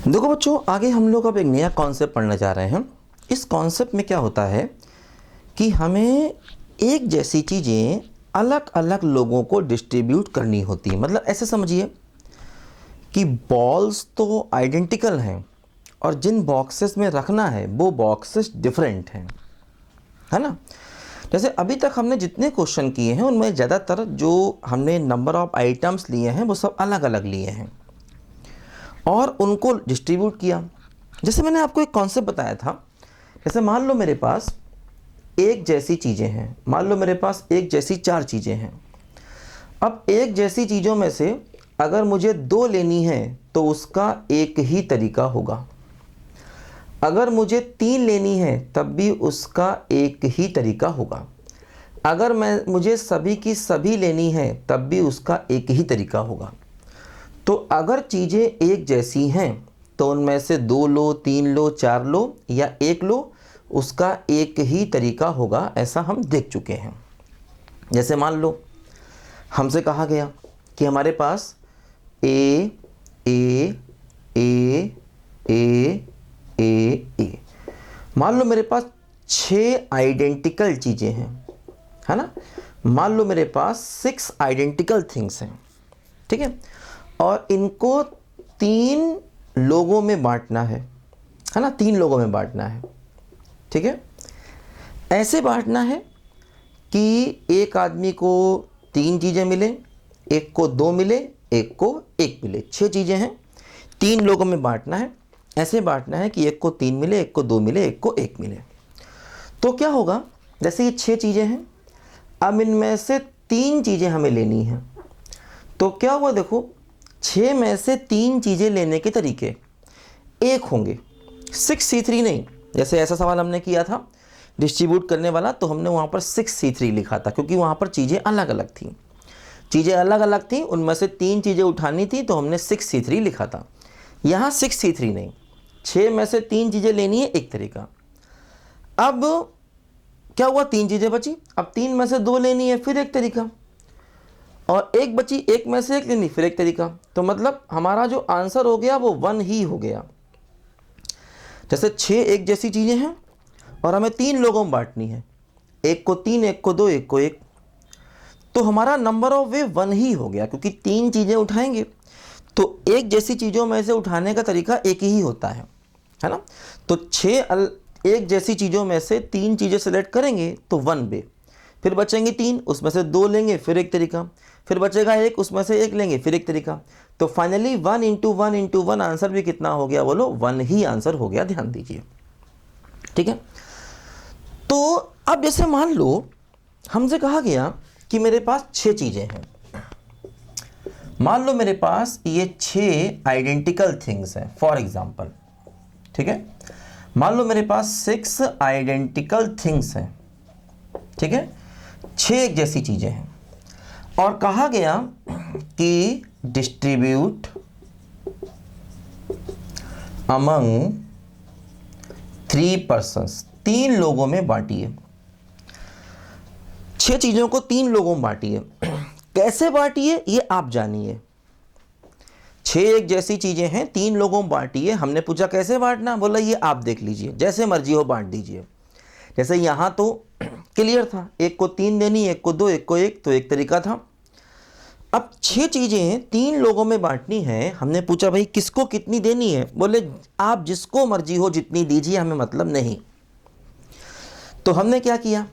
देखो बच्चों, आगे हम लोग अब एक नया कॉन्सेप्ट पढ़ने जा रहे हैं। इस कॉन्सेप्ट में क्या होता है कि हमें एक जैसी चीज़ें अलग अलग लोगों को डिस्ट्रीब्यूट करनी होती है। मतलब ऐसे समझिए कि बॉल्स तो आइडेंटिकल हैं और जिन बॉक्सेस में रखना है वो बॉक्सेस डिफरेंट हैं, है ना। जैसे अभी तक हमने जितने क्वेश्चन किए हैं उनमें ज़्यादातर जो हमने नंबर ऑफ आइटम्स लिए हैं वो सब अलग अलग लिए हैं और उनको डिस्ट्रीब्यूट किया। जैसे मैंने आपको एक कॉन्सेप्ट बताया था, जैसे मान लो मेरे पास एक जैसी चीज़ें हैं, मान लो मेरे पास एक जैसी 4 चीज़ें हैं। अब एक जैसी चीज़ों में से अगर मुझे 2 लेनी है तो उसका एक ही तरीका होगा। अगर मुझे 3 लेनी है तब भी उसका एक ही तरीका होगा। अगर मुझे सभी की सभी लेनी है तब भी उसका एक ही तरीका होगा। तो अगर चीज़ें एक जैसी हैं तो उनमें से 2 लो, 3 लो, 4 लो या 1 लो, उसका एक ही तरीका होगा। ऐसा हम देख चुके हैं। जैसे मान लो हमसे कहा गया कि हमारे पास ए ए ए ए ए ए, मान लो मेरे पास 6 आइडेंटिकल चीज़ें हैं, है ना। मान लो मेरे पास 6 आइडेंटिकल थिंग्स हैं, ठीक है। और इनको 3 लोगों में बांटना है ना, 3 लोगों में बांटना है, ठीक है। ऐसे बांटना है कि एक आदमी को 3 चीज़ें मिले, एक को 2 मिले, एक को 1 मिले। 6 चीज़ें हैं, 3 लोगों में बांटना है। ऐसे बांटना है कि एक को 3 मिले, एक को 2 मिले, एक को 1 मिले। तो क्या होगा, जैसे ये 6 चीज़ें हैं, अब इनमें से 3 चीज़ें हमें लेनी हैं। तो क्या हुआ, देखो 6 में से 3 चीज़ें लेने के तरीके एक होंगे, 6C3 नहीं। जैसे ऐसा सवाल हमने किया था डिस्ट्रीब्यूट करने वाला, तो हमने वहाँ पर 6C3 लिखा था क्योंकि वहाँ पर चीज़ें अलग अलग थीं। चीज़ें अलग अलग थीं, उनमें से 3 चीज़ें उठानी थी तो हमने 6C3 लिखा था। यहाँ 6C3 नहीं, 6 में से 3 चीज़ें लेनी है, एक तरीका। अब क्या हुआ, 3 चीज़ें बची, अब 3 में से 2 लेनी है, फिर एक तरीका। और एक बची, 1 में से 1 लेनी, फिर एक तरीका। तो मतलब हमारा जो आंसर हो गया वो 1 ही हो गया। जैसे 6 एक जैसी चीज़ें हैं और हमें 3 लोगों में बांटनी है, एक को 3, एक को 2, एक को 1, तो हमारा नंबर ऑफ वे 1 ही हो गया क्योंकि 3 चीज़ें उठाएंगे तो एक जैसी चीज़ों में से उठाने का तरीका एक ही होता है ना। तो 6 एक जैसी चीज़ों में से 3 चीज़ें सेलेक्ट करेंगे तो 1 वे, फिर बचेंगे 3, उसमें से 2 लेंगे, फिर एक तरीका, फिर बचेगा 1, उसमें से 1 लेंगे, फिर एक तरीका। तो फाइनली 1 × 1 × 1 आंसर भी कितना हो गया, बोलो 1 ही आंसर हो गया। ध्यान दीजिए, ठीक है। तो अब जैसे मान लो हमसे कहा गया कि मेरे पास 6 चीज़ें हैं। मान लो मेरे पास ये 6 आइडेंटिकल थिंग्स हैं फॉर एग्जाम्पल, ठीक है। मान लो मेरे पास 6 आइडेंटिकल थिंग्स हैं, ठीक है, 6 एक जैसी चीज़ें हैं और कहा गया कि डिस्ट्रीब्यूट अमंग 3 पर्सन्स, 3 लोगों में बांटिए। 6 चीज़ों को 3 लोगों में बांटिए। कैसे बांटिए ये आप जानिए। 6 एक जैसी चीज़ें हैं, 3 लोगों में बांटिए। हमने पूछा कैसे बांटना, बोला ये आप देख लीजिए, जैसे मर्जी हो बांट दीजिए। जैसे यहाँ तो क्लियर था, एक को 3 देनी, एक को 2, एक को 1, तो एक तरीका था। अब 6 चीज़ें 3 लोगों में बांटनी है। हमने पूछा भाई किसको कितनी देनी है, बोले आप जिसको मर्जी हो जितनी दीजिए, हमें मतलब नहीं। तो हमने क्या किया,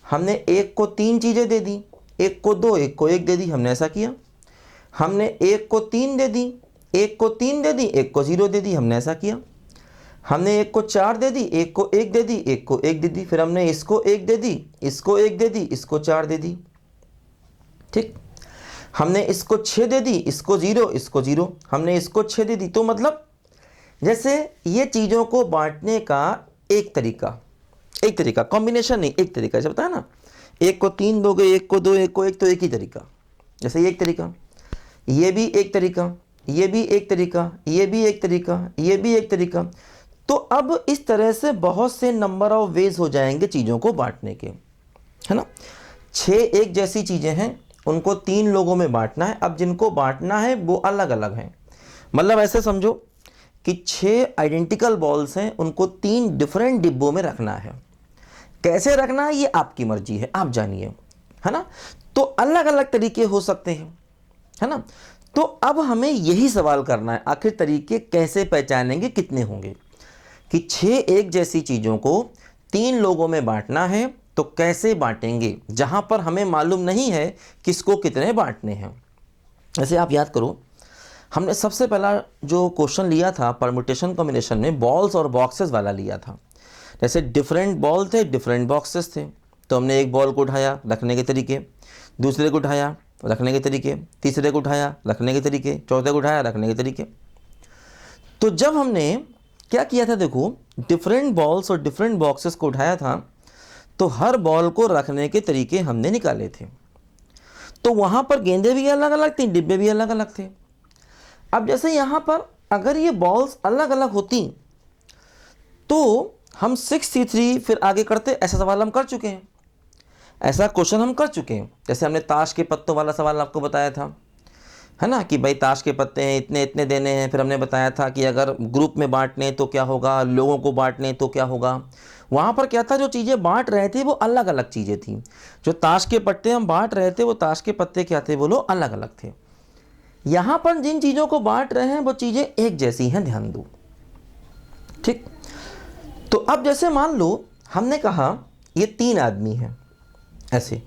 हमने एक को 3 चीज़ें दे दी, एक को 2, एक को 1 दे दी। हमने ऐसा किया। हमने एक को 3 दे दी, एक को 3 दे दी, एक को 0 दे दी। हमने ऐसा किया। हमने एक को 4 दे दी, एक को 1 दे दी, एक को 1 दे दी। फिर हमने इसको 1 दे दी, इसको 1 दे दी, इसको 4 दे दी, ठीक। हमने इसको 6 दे दी, इसको 0, इसको 0। हमने इसको 6 दे दी। तो मतलब जैसे ये चीज़ों को बांटने का एक तरीका कॉम्बिनेशन नहीं, एक तरीका। जैसे बताया ना, एक को 3 दोगे, एक को 2, एक को 1, तो एक ही तरीका। जैसे ये एक तरीका, ये भी एक तरीका, ये भी एक तरीका, ये भी एक तरीका, ये भी एक तरीका। तो अब इस तरह से बहुत से नंबर ऑफ वेज हो जाएंगे चीज़ों को बांटने के, है ना। 6 एक जैसी चीज़ें हैं, उनको 3 लोगों में बांटना है। अब जिनको बांटना है वो अलग अलग हैं। मतलब ऐसे समझो कि 6 आइडेंटिकल बॉल्स हैं, उनको 3 डिफरेंट डिब्बों में रखना है। कैसे रखना है ये आपकी मर्जी है, आप जानिए, है ना। तो अलग अलग तरीके हो सकते हैं, है ना। तो अब हमें यही सवाल करना है, आखिर तरीके कैसे पहचानेंगे, कितने होंगे। कि 6 एक जैसी चीज़ों को 3 लोगों में बांटना है, तो कैसे बांटेंगे, जहां पर हमें मालूम नहीं है किसको कितने बांटने हैं। ऐसे आप याद करो, हमने सबसे पहला जो क्वेश्चन लिया था परम्यूटेशन कॉम्बिनेशन में, बॉल्स और बॉक्सेस वाला लिया था। जैसे डिफरेंट बॉल थे, डिफरेंट बॉक्सेस थे, तो हमने एक बॉल को उठाया, रखने के तरीके, दूसरे को उठाया, रखने के तरीके, तीसरे को उठाया, रखने के तरीके, चौथे को उठाया, रखने के तरीके। तो जब हमने क्या किया था, देखो, डिफरेंट बॉल्स और डिफरेंट बॉक्सेस को उठाया था, तो हर बॉल को रखने के तरीके हमने निकाले थे। तो वहाँ पर गेंदें भी अलग अलग थी, डिब्बे भी अलग अलग थे। अब जैसे यहाँ पर अगर ये बॉल्स अलग अलग होती तो हम 6C3 फिर आगे करते, ऐसा सवाल हम कर चुके हैं, ऐसा क्वेश्चन हम कर चुके हैं। जैसे हमने ताश के पत्तों वाला सवाल आपको बताया था, है ना, कि भाई ताश के पत्ते हैं, इतने इतने देने हैं। फिर हमने बताया था कि अगर ग्रुप में बांटने तो क्या होगा, लोगों को बांटने तो क्या होगा। वहाँ पर क्या था, जो चीज़ें बांट रहे थे वो अलग अलग चीज़ें थी। जो ताश के पत्ते हम बांट रहे थे वो ताश के पत्ते क्या थे, वो लोग अलग अलग थे। यहाँ पर जिन चीज़ों को बांट रहे हैं वो चीज़ें एक जैसी हैं, ध्यान दो, ठीक। तो अब जैसे मान लो हमने कहा ये 3 आदमी हैं, ऐसे।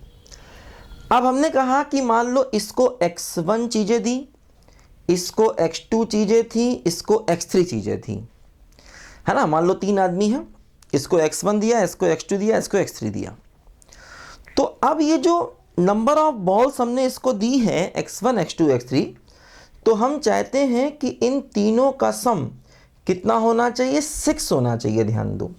अब हमने कहा कि मान लो इसको x1 चीज़ें दी, इसको x2 चीज़ें थी, इसको x3 चीज़ें थी, है ना। मान लो 3 आदमी हैं, इसको x1 दिया, इसको x2 दिया, इसको x3 दिया। तो अब ये जो नंबर ऑफ बॉल्स हमने इसको दी है x1 x2 x3, तो हम चाहते हैं कि इन तीनों का सम कितना होना चाहिए, 6 होना चाहिए। ध्यान दो,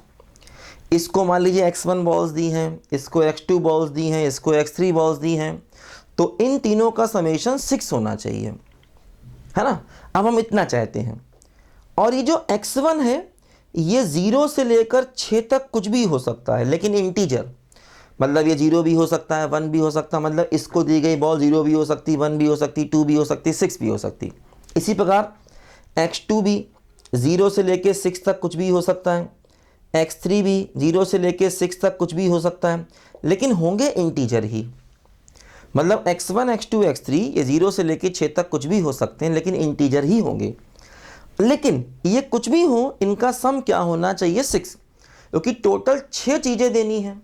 इसको मान लीजिए x1 बॉल्स दी हैं, इसको x2 बॉल्स दी हैं, इसको x3 बॉल्स दी हैं, तो इन तीनों का समेशन 6 होना चाहिए, है ना। अब हम इतना चाहते हैं। और ये जो x1 है ये 0 से लेकर 6 तक कुछ भी हो सकता है, लेकिन इंटीजर, मतलब ये 0 भी हो सकता है, 1 भी हो सकता है। मतलब इसको दी गई बॉल 0 भी हो सकती, 1 भी हो सकती, 2 भी हो सकती, 6 भी हो सकती। इसी प्रकार x2 भी 0 से लेकर 6 तक कुछ भी हो सकता है, x3 भी 0 से लेकर 6 तक कुछ भी हो सकता है, लेकिन होंगे इंटीजर ही। मतलब x1 x2 x3 ये 0 से लेकर 6 तक कुछ भी हो सकते हैं, लेकिन इंटीजर ही होंगे। लेकिन ये कुछ भी हो, इनका सम क्या होना चाहिए, 6, क्योंकि टोटल 6 चीज़ें देनी है।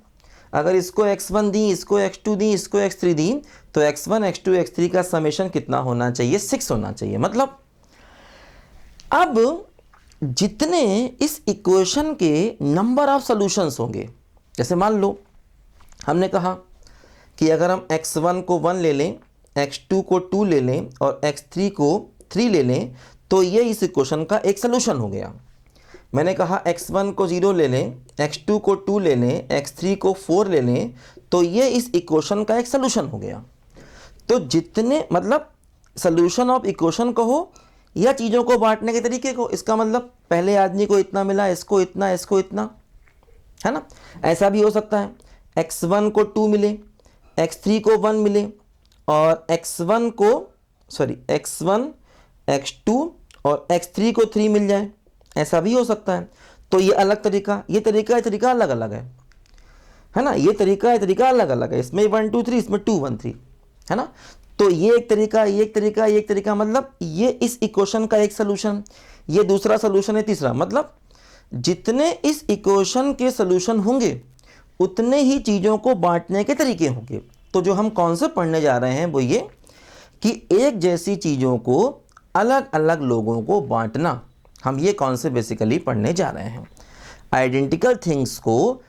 अगर इसको x1 दी, इसको x2 दी, इसको x3 दी, तो x1 x2 x3 का समेशन कितना होना चाहिए, 6 होना चाहिए। मतलब अब जितने इस इक्वेशन के नंबर ऑफ सॉल्यूशंस होंगे, जैसे मान लो हमने कहा कि अगर हम x1 को 1 ले लें, x2 को 2 ले लें और x3 को 3 ले लें, तो ये इस इक्वेशन का एक सलूशन हो गया। मैंने कहा x1 को 0 ले लें, x2 को 2 ले लें, x3 को 4 ले लें, तो ये इस इक्वेशन का एक सलूशन हो गया। तो जितने, मतलब सलूशन ऑफ इक्वेशन कहो या चीज़ों को बांटने के तरीके को, इसका मतलब पहले आदमी को इतना मिला, इसको इतना, इसको इतना, है ना। ऐसा भी हो सकता है x1 को 2 मिले, x3 को 1 मिले और x1 x2 और x3 को 3 मिल जाए, ऐसा भी हो सकता है। तो ये अलग तरीका, ये तरीका अलग अलग है ना। ये तरीका अलग अलग है, इसमें 1 2 3, इसमें 2 1 3, है ना। तो ये एक तरीका, ये एक तरीका, मतलब ये इस इक्वेशन का एक सलूशन, ये दूसरा सलूशन है, तीसरा। मतलब जितने इस इक्वेशन के सलूशन होंगे उतने ही चीज़ों को बांटने के तरीके होंगे। तो जो हम कॉन्सेप्ट पढ़ने जा रहे हैं वो ये कि एक जैसी चीज़ों को अलग अलग लोगों को बांटना, हम ये कॉन्सेप्ट बेसिकली पढ़ने जा रहे हैं। आइडेंटिकल थिंग्स को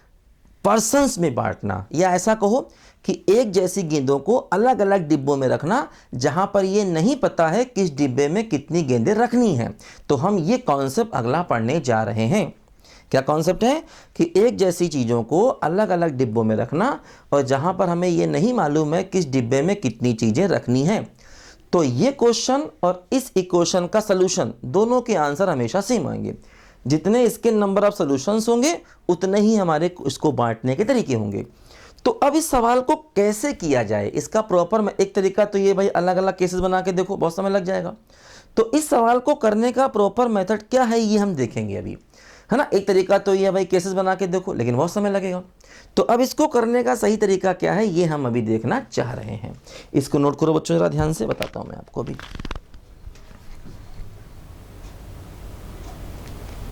पर्सन्स में बांटना, या ऐसा कहो कि एक जैसी गेंदों को अलग अलग डिब्बों में रखना, जहां पर ये नहीं पता है किस डिब्बे में कितनी गेंदें रखनी हैं। तो हम ये कॉन्सेप्ट अगला पढ़ने जा रहे हैं। क्या कॉन्सेप्ट है कि एक जैसी चीज़ों को अलग अलग डिब्बों में रखना, और जहां पर हमें ये नहीं मालूम है किस डिब्बे में कितनी चीज़ें रखनी हैं। तो ये क्वेश्चन और इस इक्वेशन का सलूशन, दोनों के आंसर हमेशा सेम आएंगे। जितने इसके नंबर ऑफ सॉल्यूशंस होंगे उतने ही हमारे इसको बांटने के तरीके होंगे। तो अब इस सवाल को कैसे किया जाए, इसका प्रॉपर एक तरीका तो ये भाई अलग अलग केसेस बना के देखो, बहुत समय लग जाएगा। तो इस सवाल को करने का प्रॉपर मेथड क्या है ये हम देखेंगे अभी, है ना। एक तरीका तो ये है भाई केसेस बना के देखो, लेकिन बहुत समय लगेगा। तो अब इसको करने का सही तरीका क्या है ये हम अभी देखना चाह रहे हैं। इसको नोट करो बच्चों, जरा ध्यान से बताता हूँ मैं आपको अभी।